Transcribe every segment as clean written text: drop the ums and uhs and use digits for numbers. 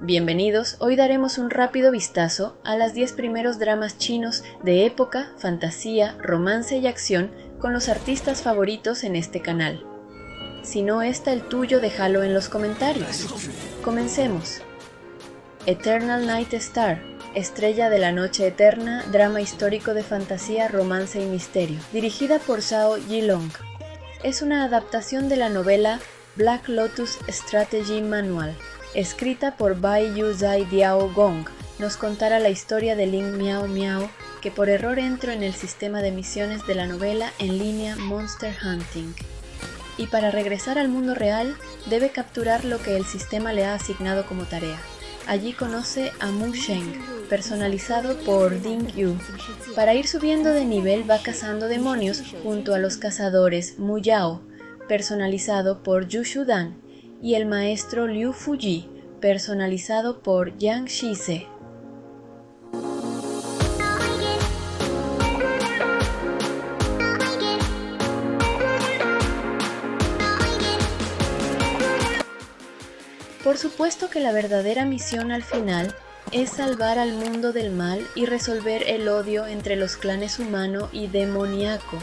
Bienvenidos, hoy daremos un rápido vistazo a las 10 primeros dramas chinos de época, fantasía, romance y acción con los artistas favoritos en este canal. Si no está el tuyo, déjalo en los comentarios. Comencemos. Eternal Night Star, Estrella de la Noche Eterna, drama histórico de fantasía, romance y misterio, dirigida por Zhao Yilong. Es una adaptación de la novela Black Lotus Strategy Manual, escrita por Bai Yu Zai Diao Gong. Nos contará la historia de Ling Miao Miao, que por error entró en el sistema de misiones de la novela en línea Monster Hunting. Y para regresar al mundo real, debe capturar lo que el sistema le ha asignado como tarea. Allí conoce a Mu Sheng, personalizado por Ding Yu. Para ir subiendo de nivel va cazando demonios junto a los cazadores Mu Yao, personalizado por Yu Shudan, y el maestro Liu Fuji, personalizado por Yang Shise. Por supuesto que la verdadera misión al final es salvar al mundo del mal y resolver el odio entre los clanes humano y demoníaco.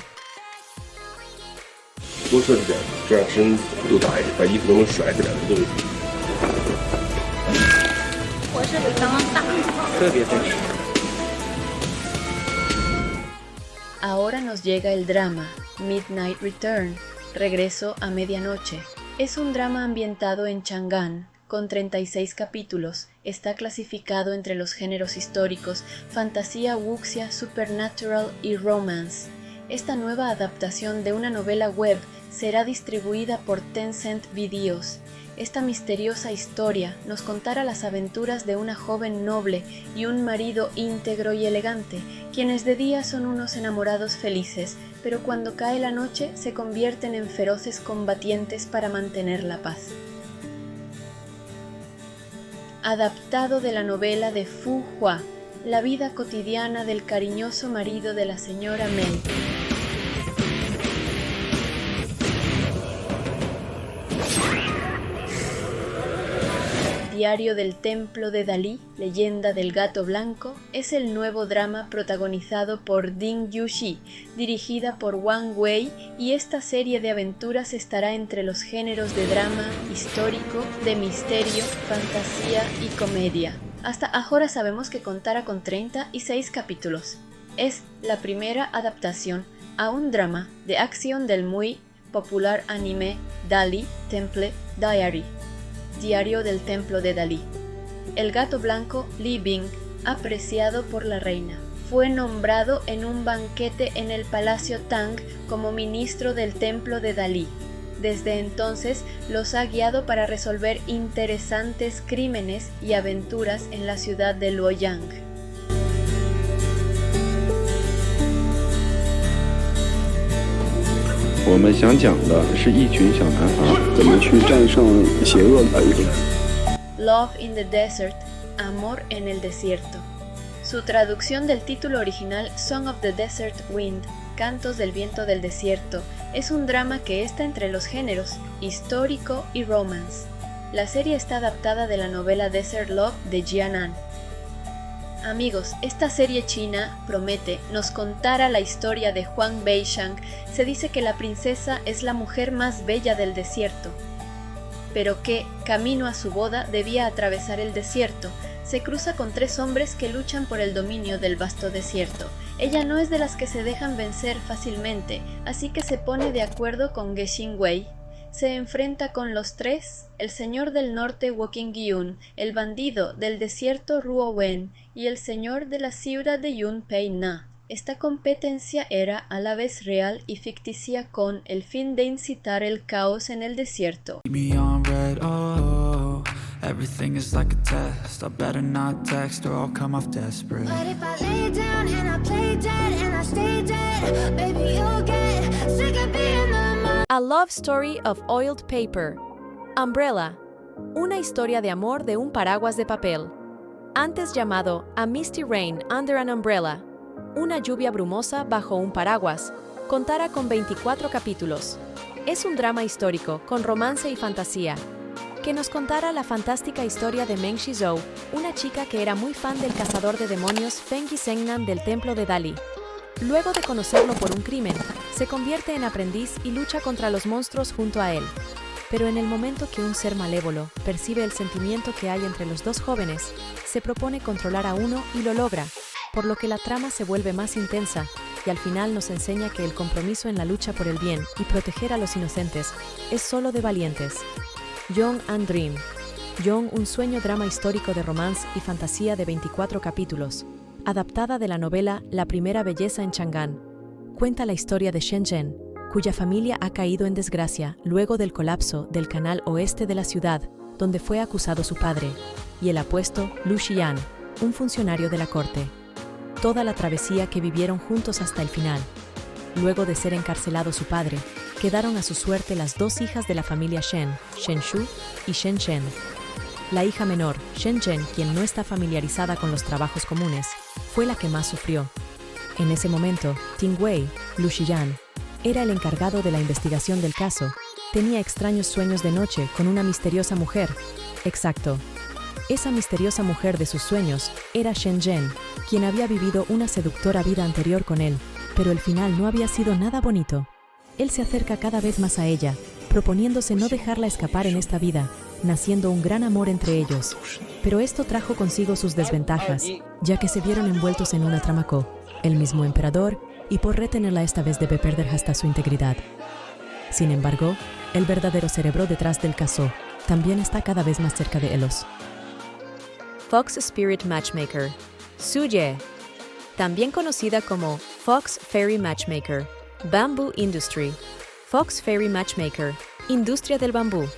Ahora nos llega el drama, Midnight Return, Regreso a Medianoche. Es un drama ambientado en Chang'an, con 36 capítulos. Está clasificado entre los géneros históricos, fantasía wuxia, supernatural y romance. Esta nueva adaptación de una novela web será distribuida por Tencent Videos. Esta misteriosa historia nos contará las aventuras de una joven noble y un marido íntegro y elegante, quienes de día son unos enamorados felices, pero cuando cae la noche se convierten en feroces combatientes para mantener la paz. Adaptado de la novela de Fu Hua, la vida cotidiana del cariñoso marido de la señora Mei. Diario del Templo de Dalí, Leyenda del Gato Blanco, es el nuevo drama protagonizado por Ding Yuxi, dirigida por Wang Wei, y esta serie de aventuras estará entre los géneros de drama, histórico, de misterio, fantasía y comedia. Hasta ahora sabemos que contará con 36 capítulos. Es la primera adaptación a un drama de acción del muy popular anime Dali Temple Diary. Diario del Templo de Dalí. El gato blanco Li Bing, apreciado por la reina, fue nombrado en un banquete en el Palacio Tang como ministro del Templo de Dalí. Desde entonces los ha guiado para resolver interesantes crímenes y aventuras en la ciudad de Luoyang. 我们想讲的是一群小男孩怎么去战胜邪恶的一个人。 Love in the Desert, Amor en el Desierto. Su traducción del título original, Song of the Desert Wind, Cantos del Viento del Desierto, es un drama que está entre los géneros histórico y romance. La serie está adaptada de la novela Desert Love de Jianan. Amigos, esta serie china promete nos contará la historia de Huang Beishang. Se dice que la princesa es la mujer más bella del desierto, pero que, camino a su boda, debía atravesar el desierto. Se cruza con 3 hombres que luchan por el dominio del vasto desierto. Ella no es de las que se dejan vencer fácilmente, así que se pone de acuerdo con Ge Xingwei. Se enfrenta con los 3, el señor del norte Woking Gyun, el bandido del desierto Ruo Wen y el señor de la ciudad de Yun Pei Na. Esta competencia era a la vez real y ficticia con el fin de incitar el caos en el desierto. Everything is like a test. I better not text or I'll come off desperate. But if I lay down and I play dead and I stay dead, baby, you'll get sick of being the A Love Story of Oiled Paper. Umbrella. Una historia de amor de un paraguas de papel. Antes llamado A Misty Rain Under an Umbrella. Una lluvia brumosa bajo un paraguas. Contará con 24 capítulos. Es un drama histórico con romance y fantasía, que nos contara la fantástica historia de Meng Shizhou, una chica que era muy fan del cazador de demonios Feng Yisengnan del templo de Dali. Luego de conocerlo por un crimen, se convierte en aprendiz y lucha contra los monstruos junto a él. Pero en el momento que un ser malévolo percibe el sentimiento que hay entre los dos jóvenes, se propone controlar a uno y lo logra, por lo que la trama se vuelve más intensa y al final nos enseña que el compromiso en la lucha por el bien y proteger a los inocentes es solo de valientes. Young and Dream. Young, un sueño drama histórico de romance y fantasía de 24 capítulos, adaptada de la novela La primera belleza en Chang'an. Cuenta la historia de Shen Zhen, cuya familia ha caído en desgracia luego del colapso del canal oeste de la ciudad, donde fue acusado su padre, y el apuesto Lu Xian, un funcionario de la corte. Toda la travesía que vivieron juntos hasta el final. Luego de ser encarcelado su padre, quedaron a su suerte las dos hijas de la familia Shen, Shen Shu y Shen Shen. La hija menor, Shen Zhen, quien no está familiarizada con los trabajos comunes, fue la que más sufrió. En ese momento, Ting Wei, Lu Xian, era el encargado de la investigación del caso. Tenía extraños sueños de noche con una misteriosa mujer. Exacto. Esa misteriosa mujer de sus sueños era Shen Zhen, quien había vivido una seductora vida anterior con él, pero el final no había sido nada bonito. Él se acerca cada vez más a ella, proponiéndose no dejarla escapar en esta vida, naciendo un gran amor entre ellos. Pero esto trajo consigo sus desventajas, ya que se vieron envueltos en una trama el mismo emperador, y por retenerla esta vez debe perder hasta su integridad. Sin embargo, el verdadero cerebro detrás del caso también está cada vez más cerca de ellos. Fox Spirit Matchmaker. Suye. También conocida como Fox Fairy Matchmaker. Bamboo Industry. Fox Fairy Matchmaker. Industria del bambú.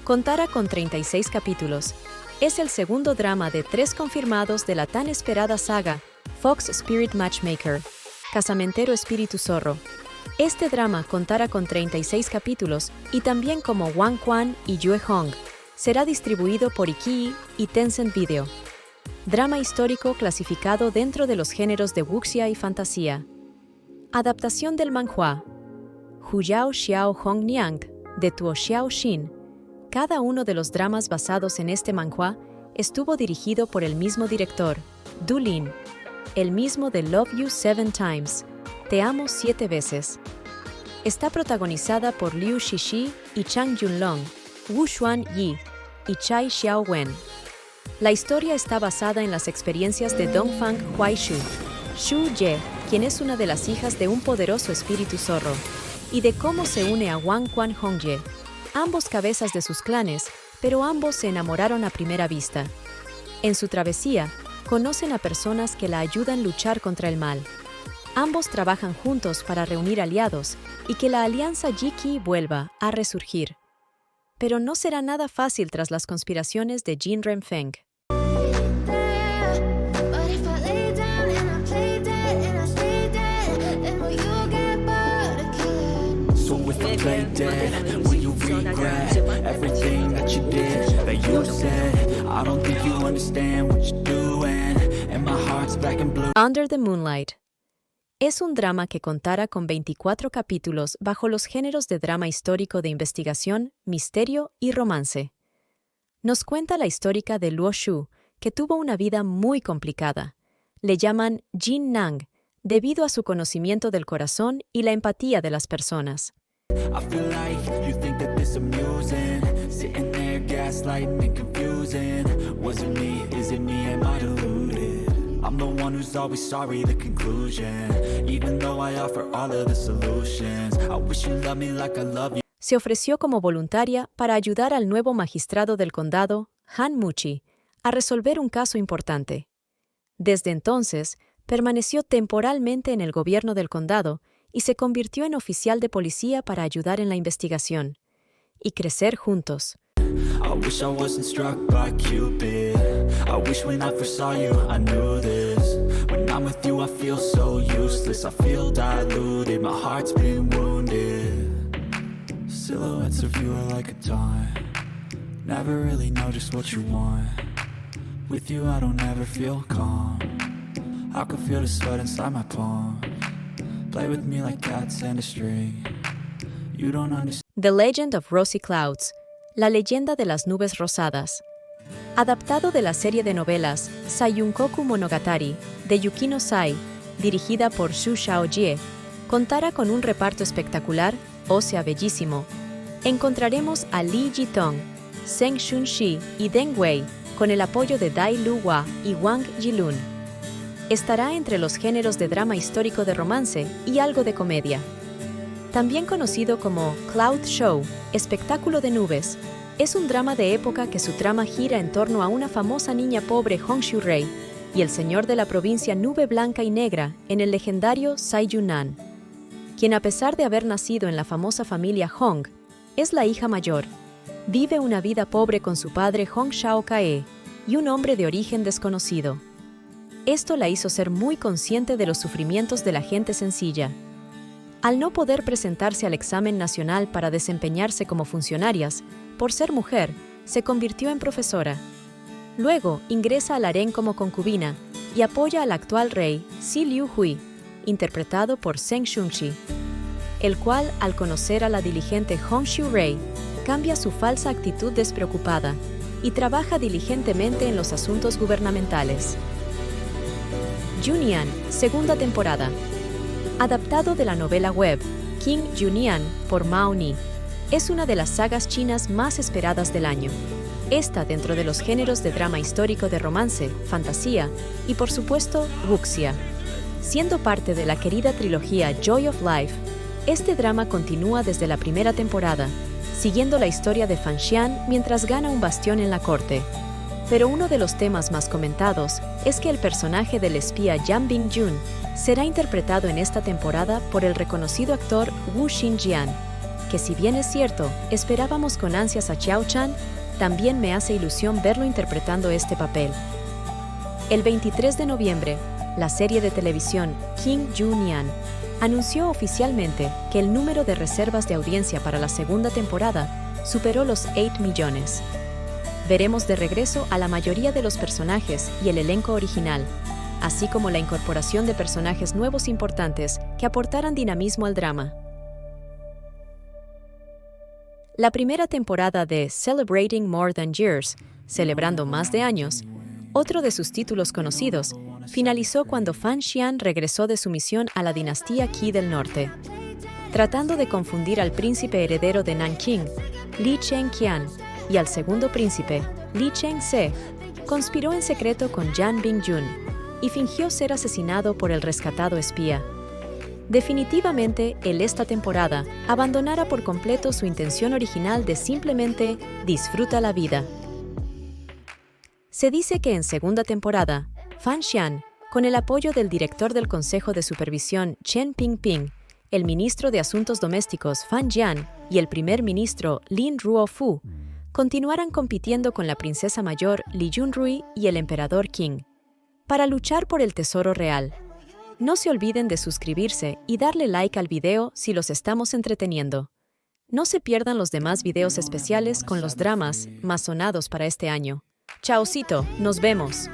Contará con 36 capítulos. Es el segundo drama de 3 confirmados de la tan esperada saga Fox Spirit Matchmaker. Casamentero Espíritu Zorro. Este drama contará con 36 capítulos y también como Wang Quan y Yue Hong. Será distribuido por iQIYI y Tencent Video. Drama histórico clasificado dentro de los géneros de wuxia y fantasía. Adaptación del manhua. Huyao Xiao Hong Niang, de Tuo Xiao Xin. Cada uno de los dramas basados en este manhua estuvo dirigido por el mismo director, Du Lin, el mismo de Love You 7 Times, Te Amo 7 veces. Está protagonizada por Liu Shishi y Chang Yunlong, Wu Xuan Yi y Chai Xiaowen. La historia está basada en las experiencias de Dongfang Huaishu, Xu Ye, quien es una de las hijas de un poderoso espíritu zorro, y de cómo se une a Wang Quan Hongye, ambos cabezas de sus clanes, pero ambos se enamoraron a primera vista. En su travesía, conocen a personas que la ayudan a luchar contra el mal. Ambos trabajan juntos para reunir aliados y que la alianza Ji-Qi vuelva a resurgir. Pero no será nada fácil tras las conspiraciones de Jin Renfeng. Play dead, will you regret everything that you did, that you said? I don't think you understand what you're doing, and my heart's black and blue. Under the Moonlight. Es un drama que contará con 24 capítulos bajo los géneros de drama histórico de investigación, misterio y romance. Nos cuenta la histórica de Luo Shu, que tuvo una vida muy complicada. Le llaman Jin Nang, debido a su conocimiento del corazón y la empatía de las personas. I feel like you think that this amusing, sitting there gaslighting and confusing. Was it me? Is it me? Am I deluded? I'm the one who's always sorry, the conclusion. Even though I offer all of the solutions, I wish you loved me like I love you. Se ofreció como voluntaria para ayudar al nuevo magistrado del condado, Han Muchi, a resolver un caso importante. Desde entonces, permaneció temporalmente en el gobierno del condado y se convirtió en oficial de policía para ayudar en la investigación y crecer juntos. I wish I wasn't struck by Cupid. I wish when I first saw you, I knew this. When I'm with you, I feel so useless. I feel diluted, my heart's been wounded. Silhouettes of you are like a taunt. Never really know just what you want. With you, I don't ever feel calm. I can feel the sweat inside my palm. Play with me like cats and a string. You don't understand. The Legend of Rosy Clouds. La leyenda de las nubes rosadas. Adaptado de la serie de novelas Sayunkoku Monogatari de Yukino Sai, dirigida por Xu Shaojie, contará con un reparto espectacular, o sea bellísimo. Encontraremos a Li Jitong, Zheng Xunxi y Deng Wei, con el apoyo de Dai Luhua y Wang Yilun. Estará entre los géneros de drama histórico de romance y algo de comedia. También conocido como Cloud Show, espectáculo de nubes, es un drama de época que su trama gira en torno a una famosa niña pobre Hongshu Rei y el señor de la provincia Nube Blanca y Negra en el legendario Sai Yunnan, quien a pesar de haber nacido en la famosa familia Hong, es la hija mayor. Vive una vida pobre con su padre Hong Shao Kae y un hombre de origen desconocido. Esto la hizo ser muy consciente de los sufrimientos de la gente sencilla. Al no poder presentarse al examen nacional para desempeñarse como funcionarias, por ser mujer, se convirtió en profesora. Luego ingresa al harén como concubina y apoya al actual rey Si Liu Hui, interpretado por Zheng Xunxi, el cual, al conocer a la diligente Hongshu Rei, cambia su falsa actitud despreocupada y trabaja diligentemente en los asuntos gubernamentales. Junian, segunda temporada. Adaptado de la novela web King Junian por Mao Ni, es una de las sagas chinas más esperadas del año. Esta dentro de los géneros de drama histórico de romance, fantasía y, por supuesto, wuxia. Siendo parte de la querida trilogía Joy of Life, este drama continúa desde la primera temporada, siguiendo la historia de Fan Xian mientras gana un bastión en la corte. Pero uno de los temas más comentados es que el personaje del espía Yang Bingjun será interpretado en esta temporada por el reconocido actor Wu Xinjian, que si bien es cierto, esperábamos con ansias a Xiao Chan, también me hace ilusión verlo interpretando este papel. El 23 de noviembre, la serie de televisión King Junian anunció oficialmente que el número de reservas de audiencia para la segunda temporada superó los 8 millones. Veremos de regreso a la mayoría de los personajes y el elenco original, así como la incorporación de personajes nuevos importantes que aportaran dinamismo al drama. La primera temporada de Celebrating More Than Years, celebrando más de años, otro de sus títulos conocidos, finalizó cuando Fan Xian regresó de su misión a la dinastía Qi del Norte. Tratando de confundir al príncipe heredero de Nanqing, Li Chengqian, y al segundo príncipe, Li Chengse, conspiró en secreto con Yang Bingjun y fingió ser asesinado por el rescatado espía. Definitivamente, él esta temporada abandonará por completo su intención original de simplemente disfruta la vida. Se dice que en segunda temporada, Fan Xian, con el apoyo del director del Consejo de Supervisión Chen Pingping, el ministro de Asuntos Domésticos Fan Jian y el primer ministro Lin Ruofu, continuarán compitiendo con la princesa mayor Li Junrui y el emperador Qing, para luchar por el tesoro real. No se olviden de suscribirse y darle like al video si los estamos entreteniendo. No se pierdan los demás videos especiales con los dramas más sonados para este año. Chaocito, nos vemos.